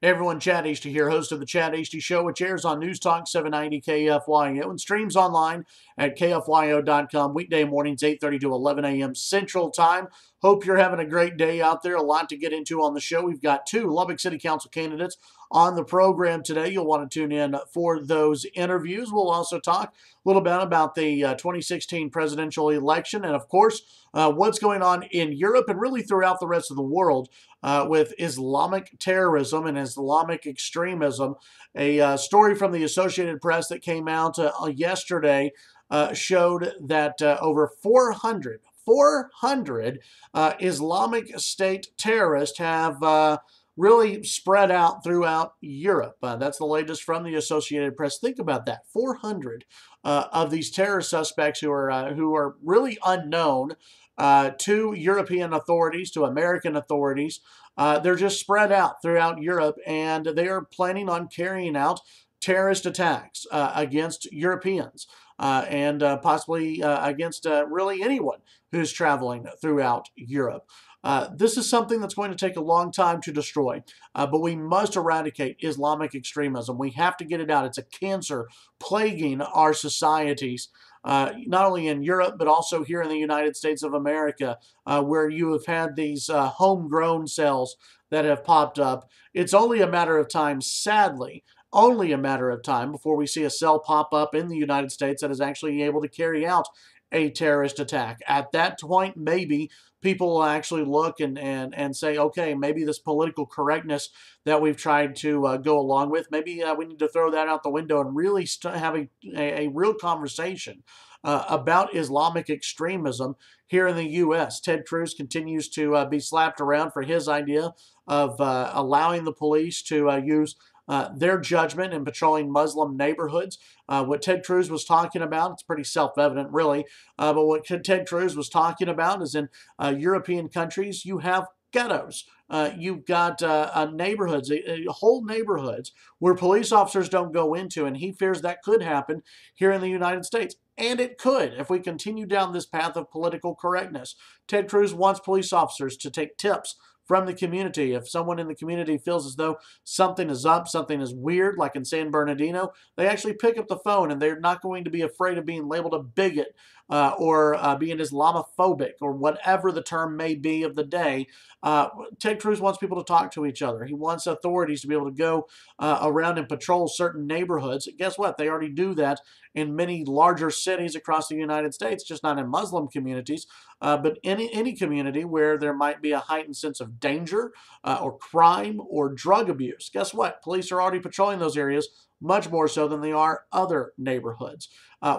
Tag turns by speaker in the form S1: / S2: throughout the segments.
S1: Hey everyone, Chad Hasty here, host of the Chad Hasty Show, which airs on News Talk 790 KFYO and streams online at KFYO.com weekday mornings 8:30 to 11 a.m. Central Time. Hope you're having a great day out there. A lot to get into on the show. We've got two Lubbock City Council candidates on the program today. You'll want to tune in for those interviews. We'll also talk a little bit about the 2016 presidential election and, of course, what's going on in Europe and really throughout the rest of the world with Islamic terrorism and Islamic extremism. A story from the Associated Press that came out yesterday showed that over 400 Islamic State terrorists have really spread out throughout Europe. That's the latest from the Associated Press. Think about that: 400 of these terrorist suspects who are really unknown to European authorities, to American authorities. They're just spread out throughout Europe, and they are planning on carrying out terrorist attacks against Europeans and possibly against really anyone who's traveling throughout Europe. This is something that's going to take a long time to destroy, but we must eradicate Islamic extremism. We have to get it out. It's a cancer plaguing our societies, not only in Europe, but also here in the United States of America, where you have had these homegrown cells that have popped up. It's only a matter of time, sadly, only a matter of time before we see a cell pop up in the United States that is actually able to carry out a terrorist attack. At that point, maybe people will actually look and say, okay, maybe this political correctness that we've tried to go along with, maybe we need to throw that out the window and really have a real conversation about Islamic extremism here in the U.S. Ted Cruz continues to be slapped around for his idea of allowing the police to use their judgment in patrolling Muslim neighborhoods. What Ted Cruz was talking about, it's pretty self-evident, really, but what Ted Cruz was talking about is in European countries, you have ghettos. You've got neighborhoods, whole neighborhoods where police officers don't go into, and he fears that could happen here in the United States. And it could if we continue down this path of political correctness. Ted Cruz wants police officers to take tips from the community. If someone in the community feels as though something is up, something is weird, like in San Bernardino, they actually pick up the phone and they're not going to be afraid of being labeled a bigot or being Islamophobic or whatever the term may be of the day. Ted Cruz wants people to talk to each other. He wants authorities to be able to go around and patrol certain neighborhoods. Guess what? They already do that in many larger cities across the United States, just not in Muslim communities, but any community where there might be a heightened sense of danger or crime or drug abuse. Guess what? Police are already patrolling those areas much more so than they are other neighborhoods.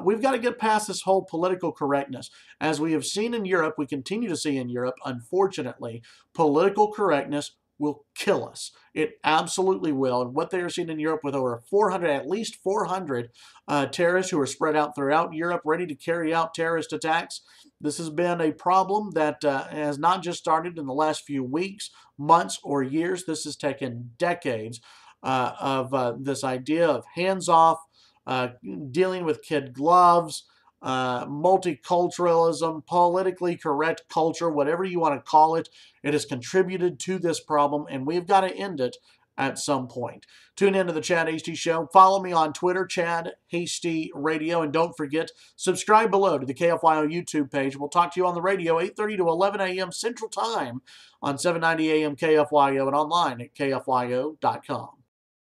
S1: We've got to get past this whole political correctness. As we have seen in Europe, we continue to see in Europe, unfortunately, political correctness will kill us. It absolutely will. And what they are seeing in Europe with over 400, at least 400 terrorists who are spread out throughout Europe, ready to carry out terrorist attacks. This has been a problem that has not just started in the last few weeks, months, or years. This has taken decades of this idea of hands-off, dealing with kid gloves, multiculturalism, politically correct culture, whatever you want to call it. It has contributed to this problem, and we've got to end it at some point. Tune in to the Chad Hasty Show. Follow me on Twitter, Chad Hasty Radio, and don't forget, subscribe below to the KFYO YouTube page. We'll talk to you on the radio, 8:30 to 11 a.m. Central Time on 790 a.m. KFYO and online at KFYO.com.